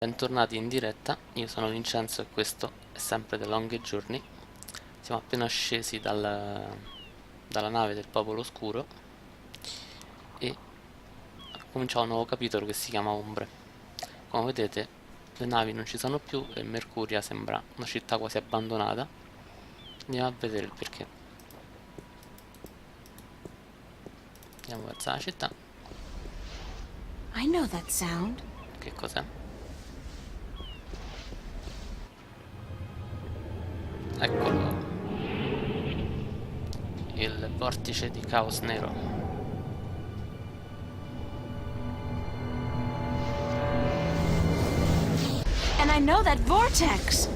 Bentornati in diretta, io sono Vincenzo e questo è sempre The Long Journey. Siamo appena scesi dalla nave del Popolo Oscuro e cominciamo un nuovo capitolo che si chiama Ombre. Come vedete le navi non ci sono più e Mercuria sembra una città quasi abbandonata. Andiamo a vedere il perché. Andiamo verso la città. I know that sound. Che cos'è? Eccolo, il vortice di caos nero. And I know that vortex!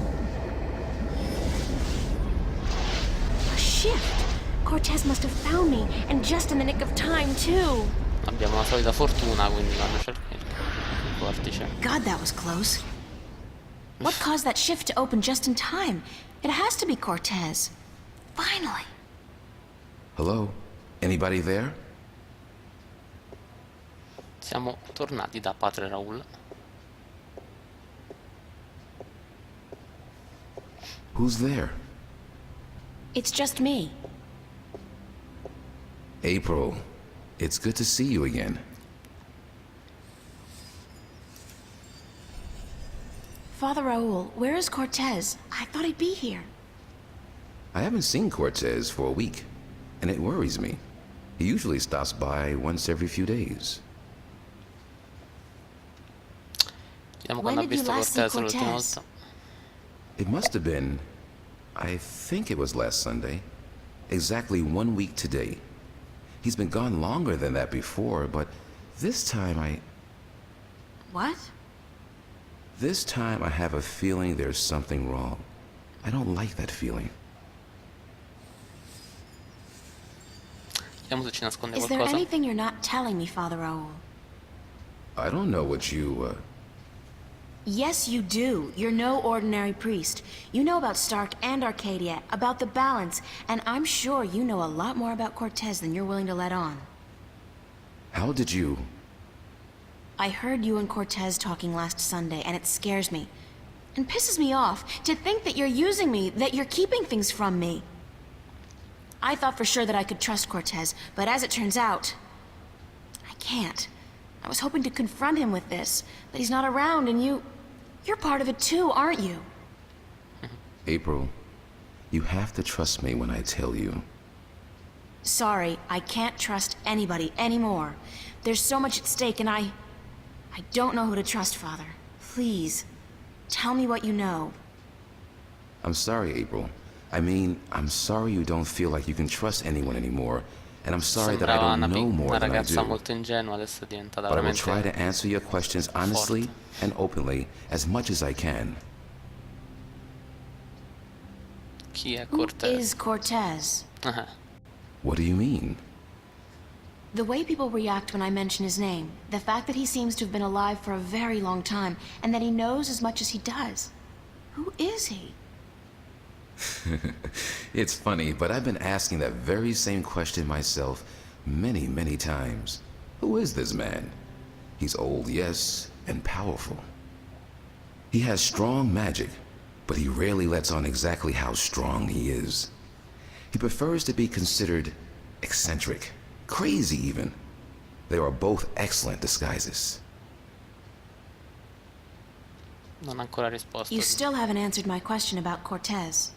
A shift! Cortez must have found me, and just in the nick of time, too! Abbiamo la solita fortuna, quindi quando c'è il vortice. God, that was close. What caused that shift to open just in time? It has to be Cortez. Finally! Hello? Anybody there? Siamo tornati da Padre Raul. Who's there? It's just me. April. It's good to see you again. Father Raul, where is Cortez? I thought he'd be here. I haven't seen Cortez for a week, and it worries me. He usually stops by once every few days. Vediamo When quando ha did you visto last see Cortez l'ultima Cortez? volta. It must have been... I think it was last Sunday. Exactly 1 week today. He's been gone longer than that before, but this time What? This time I have a feeling there's something wrong. I don't like that feeling. Vediamo se ci nasconde Is there qualcosa. anything you're not telling me, Father Raul? I don't know what you, Yes, you do. You're no ordinary priest. You know about Stark and Arcadia, about the balance, and I'm sure you know a lot more about Cortez than you're willing to let on. How did you... I heard you and Cortez talking last Sunday, and it scares me. And pisses me off to think that you're using me, that you're keeping things from me. I thought for sure that I could trust Cortez, but as it turns out, I can't. I was hoping to confront him with this, but he's not around, and you're part of it too, aren't you? April, you have to trust me when I tell you. Sorry, I can't trust anybody anymore. There's so much at stake, and I don't know who to trust, Father. Please, tell me what you know. I'm sorry, April. I mean, I'm sorry you don't feel like you can trust anyone anymore, and I'm sorry that I Sembrava don't know more una than I ragazza do. molto ingenua, adesso è diventata But I will try veramente. to answer your questions honestly and openly as much as I can. Chi è Who Cortez? is Cortez? Ah, What do you mean? The way people react when I mention his name, the fact that he seems to have been alive for a very long time, and that he knows as much as he does. Who is he? It's funny, but I've been asking that very same question myself many, many times. Who is this man? He's old, yes, and powerful. He has strong magic, but he rarely lets on exactly how strong he is. He prefers to be considered eccentric, crazy even. They are both excellent disguises. non ha ancora risposto. You still haven't answered my question about Cortez.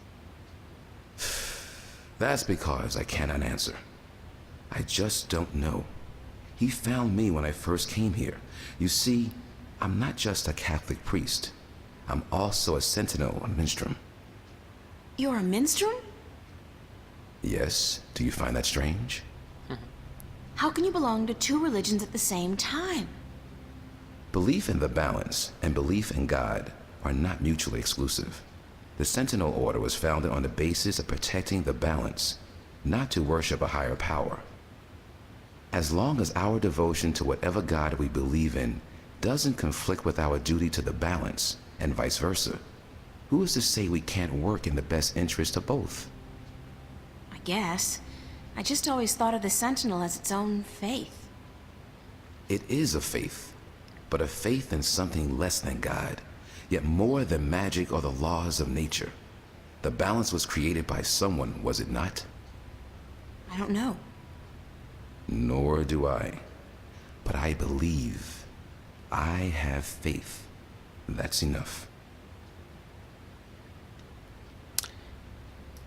That's because I cannot answer. I just don't know. He found me when I first came here. You see, I'm not just a Catholic priest. I'm also a sentinel, a minstrel. You're a minstrel? Yes, do you find that strange? How can you belong to two religions at the same time? Belief in the balance and belief in God are not mutually exclusive. The Sentinel Order was founded on the basis of protecting the balance, not to worship a higher power. As long as our devotion to whatever God we believe in doesn't conflict with our duty to the balance, and vice versa, who is to say we can't work in the best interest of both? I guess. I just always thought of the Sentinel as its own faith. It is a faith, but a faith in something less than God, yet more than magic or the laws of nature. The balance was created by someone, was it not? I don't know. Nor do I. But I believe. I have faith. That's enough.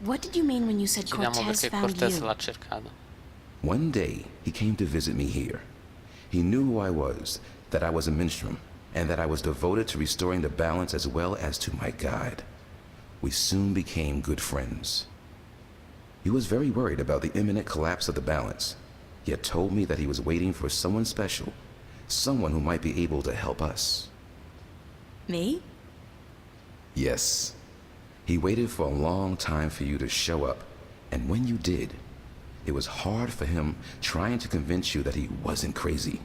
What did you mean when you said Chiediamo Cortez perché found Cortez you? l'ha cercato. One day, he came to visit me here. He knew who I was, that I was a minstrel, and that I was devoted to restoring the balance as well as to my God. We soon became good friends. He was very worried about the imminent collapse of the balance, yet told me that he was waiting for someone special, someone who might be able to help us. Me? Yes. He waited for a long time for you to show up, and when you did, it was hard for him trying to convince you that he wasn't crazy.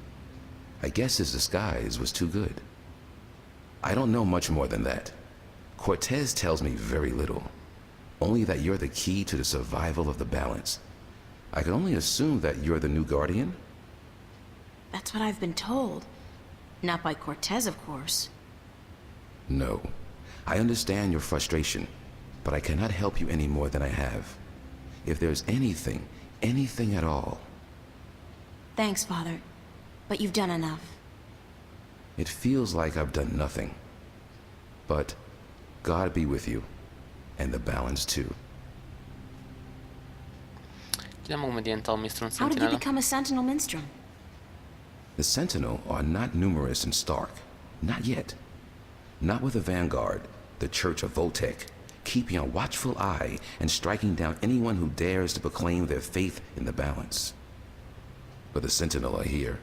I guess his disguise was too good. I don't know much more than that. Cortez tells me very little, only that you're the key to the survival of the balance. I can only assume that you're the new guardian? That's what I've been told. Not by Cortez, of course. No. I understand your frustration, but I cannot help you any more than I have. If there's anything at all. Thanks, Father. But you've done enough. It feels like I've done nothing. But God be with you, and the balance too. Chiediamo come diventa un mistro un How did you sentinella. become a sentinel minstrel? The Sentinel are not numerous and stark. Not yet. Not with the Vanguard, the Church of Voltec, keeping a watchful eye and striking down anyone who dares to proclaim their faith in the balance. But the Sentinel are here,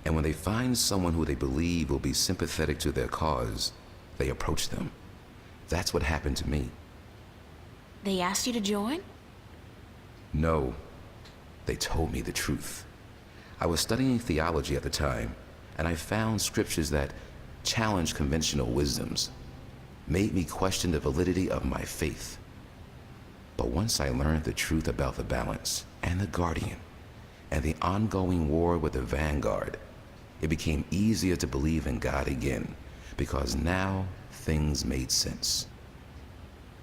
and when they find someone who they believe will be sympathetic to their cause, they approach them. That's what happened to me. They asked you to join? No, they told me the truth. I was studying theology at the time, and I found scriptures that challenged conventional wisdoms, made me question the validity of my faith. But once I learned the truth about the balance and the Guardian and the ongoing war with the Vanguard, it became easier to believe in God again, because now things made sense.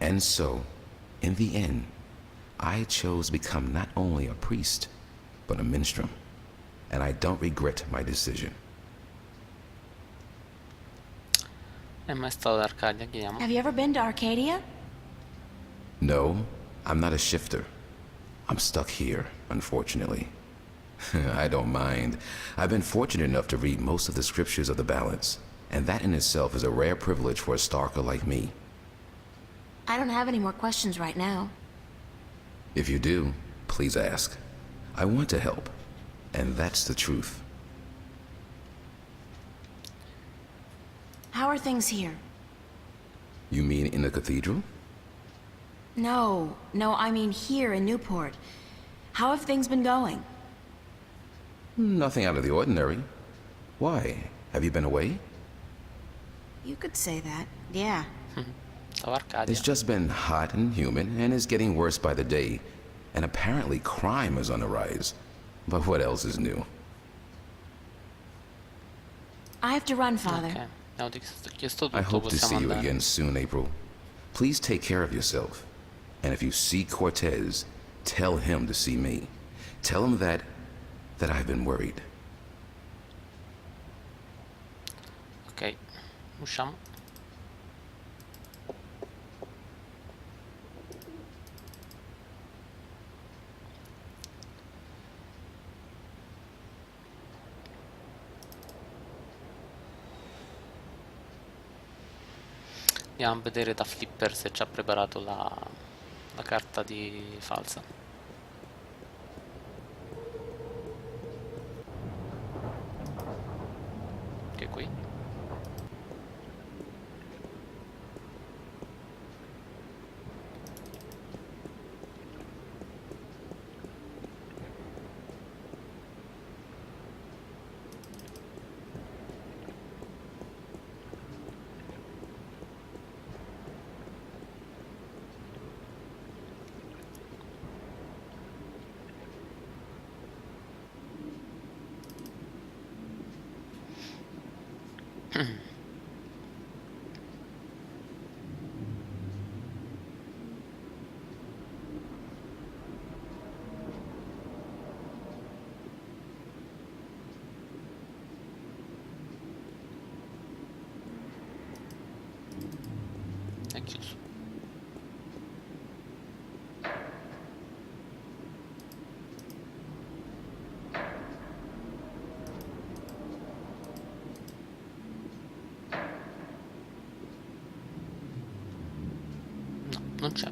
And so, in the end, I chose to become not only a priest, but a minstrel, and I don't regret my decision. È mai stato ad Arcadia, chiediamo. Have you ever been to Arcadia? No, I'm not a shifter. I'm stuck here, unfortunately. I don't mind. I've been fortunate enough to read most of the scriptures of the balance, and that in itself is a rare privilege for a Starker like me. I don't have any more questions right now. If you do, please ask. I want to help, and that's the truth. How are things here? You mean in the cathedral? No, I mean here in Newport. How have things been going? Nothing out of the ordinary. Why? Have you been away? You could say that, yeah. Stavo a Arcadia. It's just been hot and humid, and it's getting worse by the day. And apparently crime is on the rise. But what else is new? I have to run, Father. Ok, abbiamo chiesto I tutto, hope to see possiamo you andare. again soon, April. Please take care of yourself. And if you see Cortez, tell him to see me. Tell him that I've been worried. Ok, usciamo. Andiamo a vedere da Flipper se ci ha preparato la carta di falsa. Che è qui. chiuso. No, non c'è.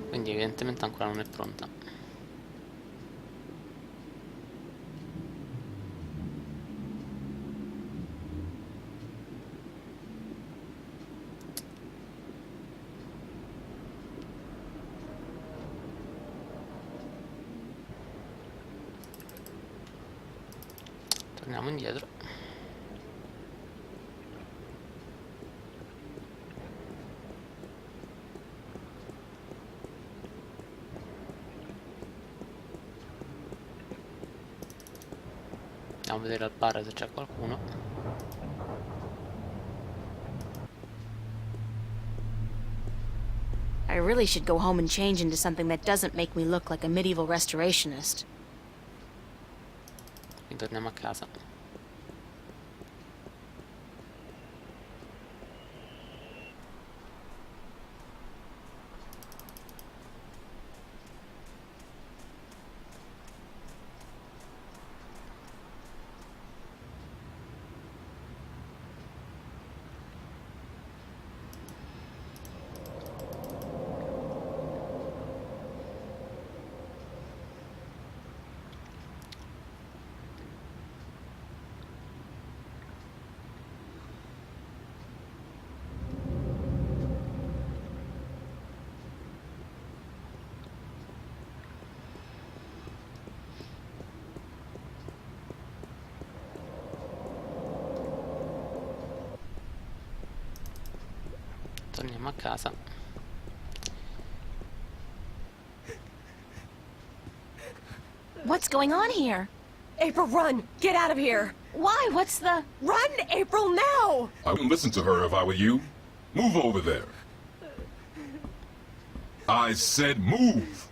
Quindi evidentemente ancora non è pronta. Torniamo indietro. Andiamo a vedere al bar se c'è qualcuno. I really should go home and change into something that doesn't make me look like a medieval restorationist. Quindi torniamo a casa. Torniamo a casa. What's going on here? April, run! Get out of here! Why? What's the... Run, April, now! I wouldn't listen to her if I were you. Move over there. I said move!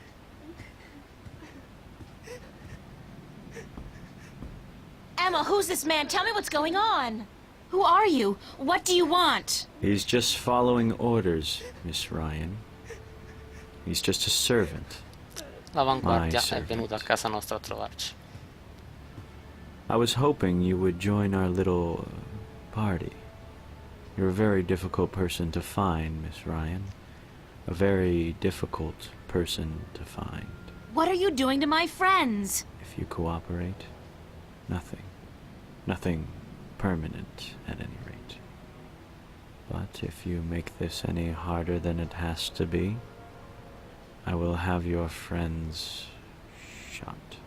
Emma, who's this man? Tell me what's going on. Who are you? What do you want? He's just following orders, Miss Ryan. He's just a servant. L'Avanguardia My è venuta a casa nostra a trovarci. I was hoping you would join our little party. You're a very difficult person to find, Miss Ryan. A very difficult person to find. What are you doing to my friends? If you cooperate, nothing. Nothing permanent, at any rate. But if you make this any harder than it has to be, I will have your friends shot.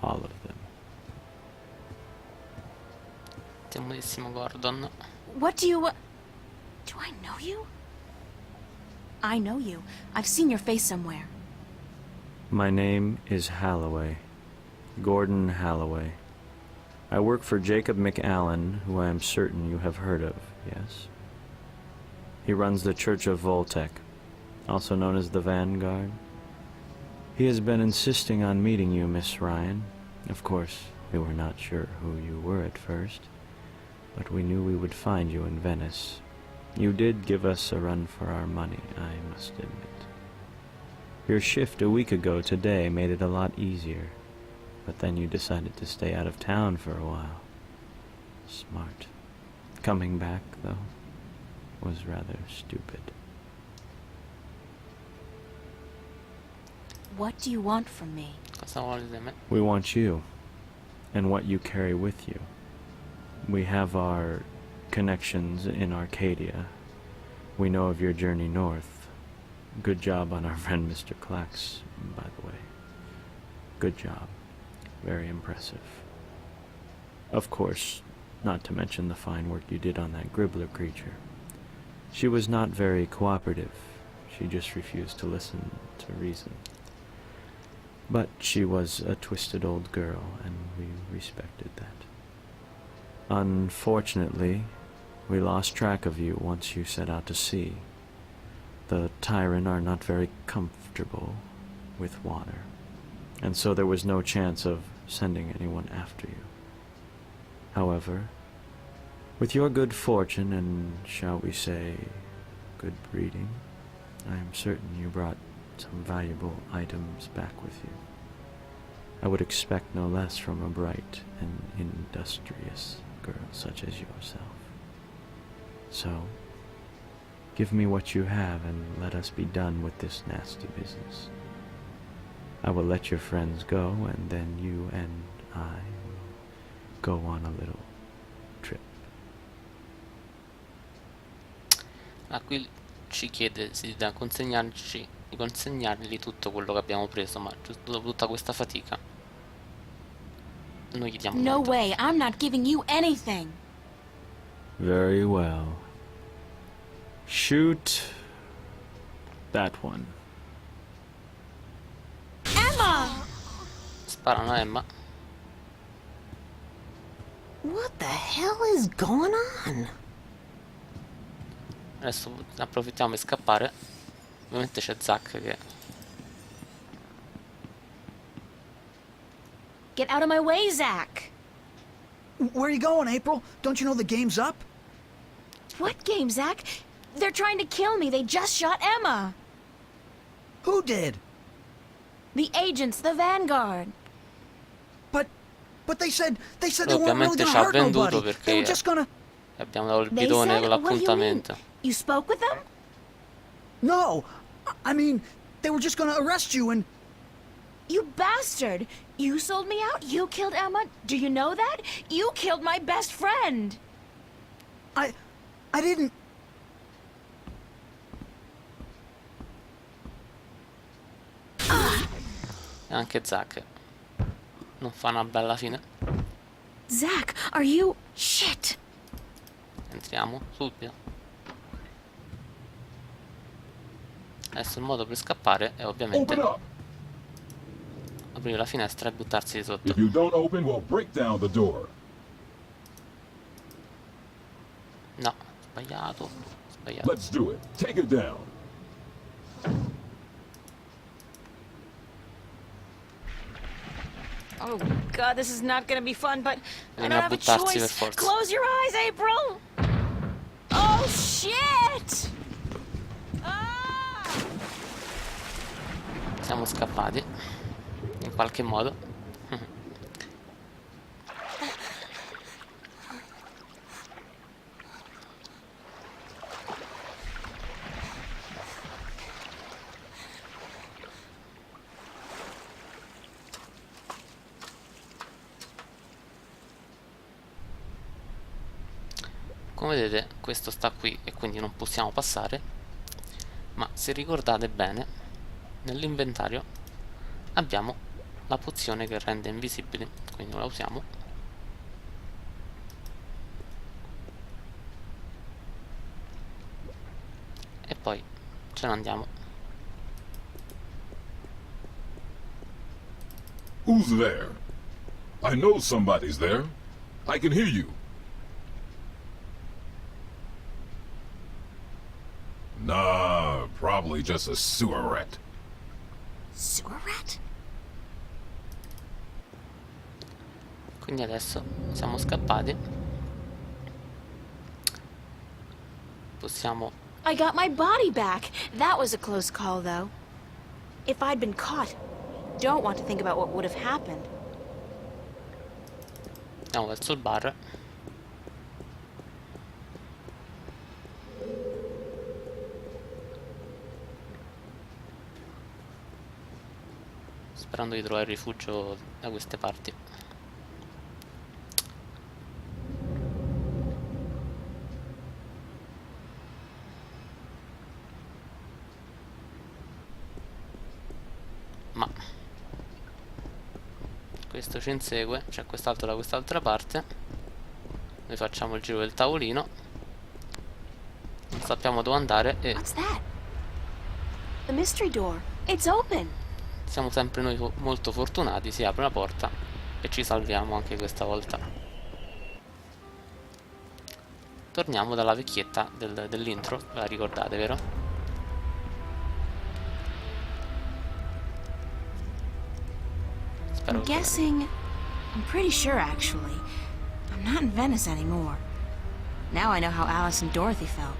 All of them. Timidissimo Gordon. What do you... Do I know you? I know you. I've seen your face somewhere. My name is Halloway. Gordon Halloway. I work for Jacob McAllen, who I am certain you have heard of, yes? He runs the Church of Voltec, also known as the Vanguard. He has been insisting on meeting you, Miss Ryan. Of course, we were not sure who you were at first, but we knew we would find you in Venice. You did give us a run for our money, I must admit. Your shift a week ago today made it a lot easier, but then you decided to stay out of town for a while. Smart. Coming back, though, was rather stupid. What do you want from me? Cosa vuole da me? We want you, and what you carry with you. We have our connections in Arcadia. We know of your journey north. Good job on our friend Mr. Clax, by the way. Good job. Very impressive. Of course, not to mention the fine work you did on that Gribbler creature. She was not very cooperative. She just refused to listen to reason. But she was a twisted old girl, and we respected that. Unfortunately, we lost track of you once you set out to sea. The Tyran are not very comfortable with water, and so there was no chance of sending anyone after you. However, with your good fortune and, shall we say, good breeding, I am certain you brought some valuable items back with you. I would expect no less from a bright and industrious girl such as yourself. So, give me what you have and let us be done with this nasty business. I will let your friends go, and then you and I will go on a little trip. Qui ci chiede di consegnargli tutto quello che abbiamo preso, ma giusto dopo tutta questa fatica noi gli diamo No niente. way, I'm not giving you anything. Very well. Shoot that one. Emma! Sparano a Emma. What the hell is going on? Adesso approfittiamo per scappare. Ovviamente c'è Zack che... Get out of my way, Zach. Where are you going, April? Don't you know the game's up? What game, Zach? They're trying to kill me. They just shot Emma. Who did? The agents, the Vanguard. But they said they weren't really Ovviamente gonna ci ha hurt venduto nobody. They were perché just gonna... abbiamo dato il They bidone said? con What do you mean? l'appuntamento. You spoke with them? No, I mean, they were just gonna arrest you and... You bastard! You sold me out? You killed Emma? Do you know that? You killed my best friend! I didn't... E anche Zack non fa una bella fine. Zach, are you... Shit! Entriamo subito. Adesso il modo per scappare è ovviamente Open up! aprire la finestra e buttarsi di sotto. If you don't open, we'll break down the door. No, sbagliato. Sbagliato. Let's do it. Take it down. Oh god, this is not gonna be fun, but I don't Bisogna have a buttarsi per choice. forza. Close your eyes, April! Oh shit! Ah! Siamo scappati in qualche modo. Come vedete, questo sta qui e quindi non possiamo passare, ma se ricordate bene, nell'inventario abbiamo la pozione che rende invisibili, quindi la usiamo. E poi ce ne andiamo. Who's there? I know somebody's there. I can hear you. Nah, probably just a sewer rat. Sewer rat? Quindi adesso siamo scappati. Possiamo... I got my body back. That was a close call, though. If I'd been caught, don't want to think about what would have happened. andiamo verso il bar. Sperando di trovare rifugio da queste parti. Ma questo ci insegue, c'è quest'altro da quest'altra parte. Noi facciamo il giro del tavolino. Non sappiamo dove andare e What's that? The mystery door. It's open. siamo sempre noi molto fortunati, si apre una porta e ci salviamo anche questa volta. Torniamo dalla vecchietta dell'intro, ve la ricordate, vero? Spero I'm che... guessing... I'm pretty sure, actually. I'm not in Venice anymore. Now I know how Alice and Dorothy felt.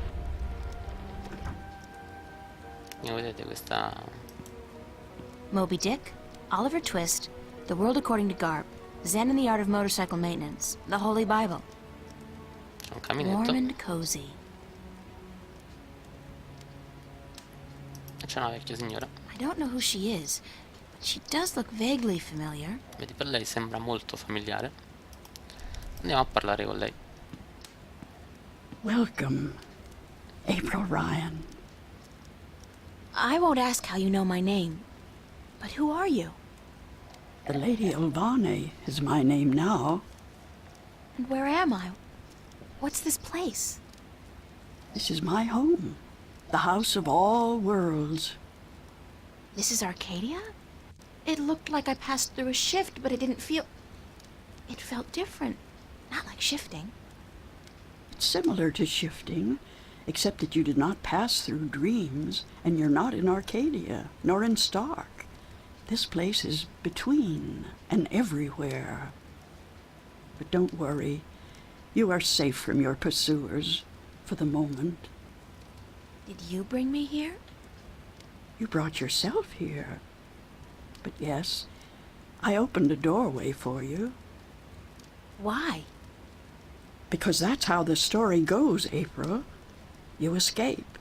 Come vedete questa... Moby Dick, Oliver Twist, The World According to Garp, Zen and the Art of Motorcycle Maintenance, The Holy Bible. C'è un Warm caminetto and cozy. e c'è una vecchia signora. I don't know who she is, but she does look vaguely familiar. Vedi, per lei sembra molto familiare. Andiamo a parlare con lei. Welcome, April Ryan. I won't ask how you know my name, but who are you? The Lady Alvane is my name now. And where am I? What's this place? This is my home, the house of all worlds. This is Arcadia? It looked like I passed through a shift, but it didn't feel... It felt different. Not like shifting. It's similar to shifting, except that you did not pass through dreams, and you're not in Arcadia, nor in Stark. This place is between and everywhere. But don't worry. You are safe from your pursuers, for the moment. Did you bring me here? You brought yourself here. But yes, I opened a doorway for you. Why? Because that's how the story goes, April. You escape.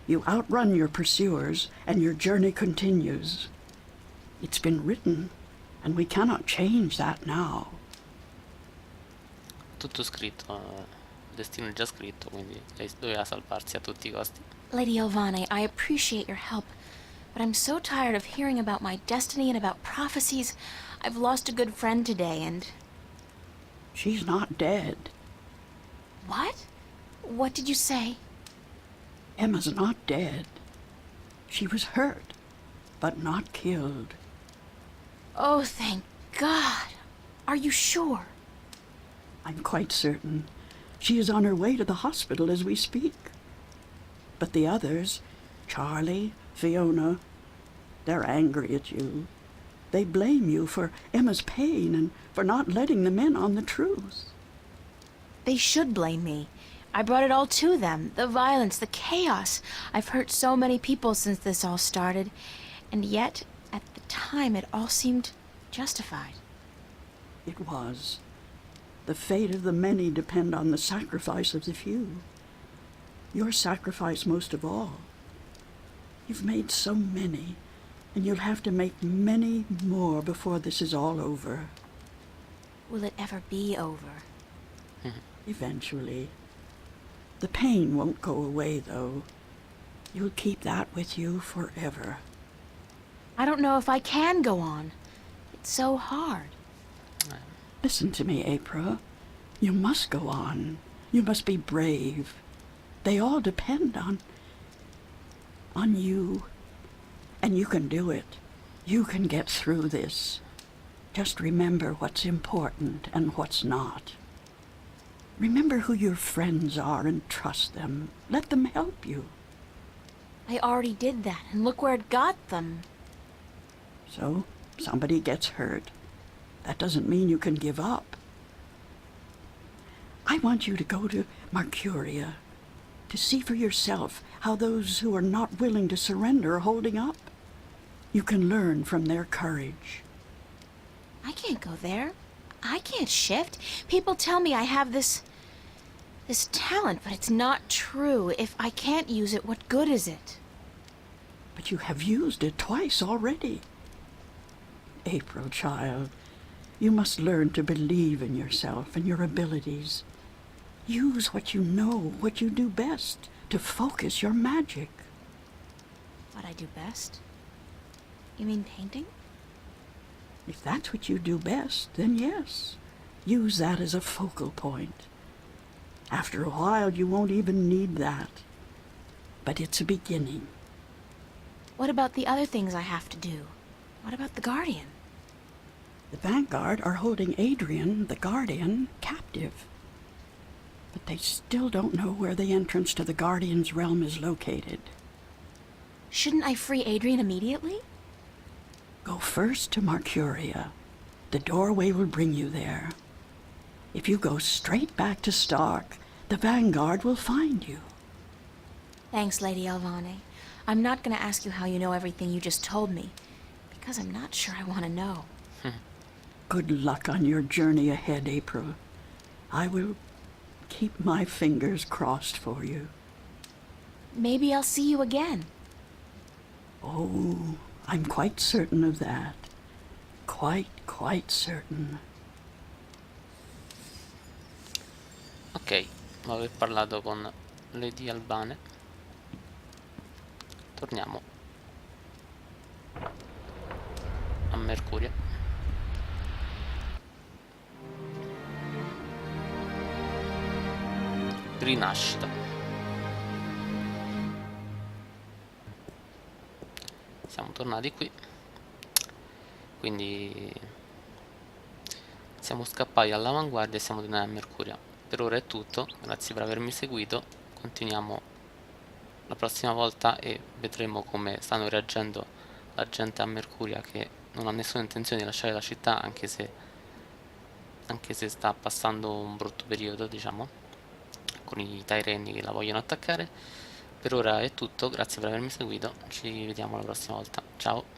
You outrun your pursuers, and your journey continues. It's been written, and we cannot change that now. Tutto scritto, il destino è già scritto, quindi lei doveva salvarsi a tutti i costi. Lady Alvane, I appreciate your help, but I'm so tired of hearing about my destiny and about prophecies. I've lost a good friend today, and... She's not dead. What? What did you say? Emma's not dead. She was hurt, but not killed. Oh, thank God. Are you sure? I'm quite certain. She is on her way to the hospital as we speak. But the others, Charlie, Fiona, they're angry at you. They blame you for Emma's pain and for not letting them in on the truth. They should blame me. I brought it all to them. The violence, the chaos. I've hurt so many people since this all started. And yet, at the time, it all seemed justified. It was. The fate of the many depend on the sacrifice of the few. Your sacrifice most of all. You've made so many, and you'll have to make many more before this is all over. Will it ever be over? Eventually. The pain won't go away, though. You'll keep that with you forever. I don't know if I can go on. It's so hard. Listen to me, April. You must go on. You must be brave. They all depend on you. And you can do it. You can get through this. Just remember what's important and what's not. Remember who your friends are and trust them. Let them help you. I already did that, and look where it got them. So, somebody gets hurt. That doesn't mean you can give up. I want you to go to Mercuria, to see for yourself how those who are not willing to surrender are holding up. You can learn from their courage. I can't go there. I can't shift. People tell me I have this talent, but it's not true. If I can't use it, what good is it? But you have used it twice already. April, child, you must learn to believe in yourself and your abilities. Use what you know, what you do best, to focus your magic. What I do best? You mean painting? If that's what you do best, then yes. Use that as a focal point. After a while, you won't even need that. But it's a beginning. What about the other things I have to do? What about the Guardian? The Vanguard are holding Adrian, the Guardian, captive. But they still don't know where the entrance to the Guardian's realm is located. Shouldn't I free Adrian immediately? Go first to Mercuria. The doorway will bring you there. If you go straight back to Stark, the Vanguard will find you. Thanks, Lady Alvane. I'm not gonna ask you how you know everything you just told me, because I'm not sure I want to know. Good luck on your journey ahead, April. I will keep my fingers crossed for you. Maybe I'll see you again. Oh, I'm quite certain of that. Quite certain. Ok, dopo aver parlato con Lady Alvane, torniamo a Mercurio. Rinascita. Siamo tornati qui, quindi siamo scappati dall'Avanguardia e siamo tornati a Mercurio. Per ora è tutto, grazie per avermi seguito, continuiamo la prossima volta e vedremo come stanno reagendo la gente a Mercuria, che non ha nessuna intenzione di lasciare la città, anche se sta passando un brutto periodo, diciamo, con i Tyreni che la vogliono attaccare. Per ora è tutto, grazie per avermi seguito, ci vediamo la prossima volta, ciao!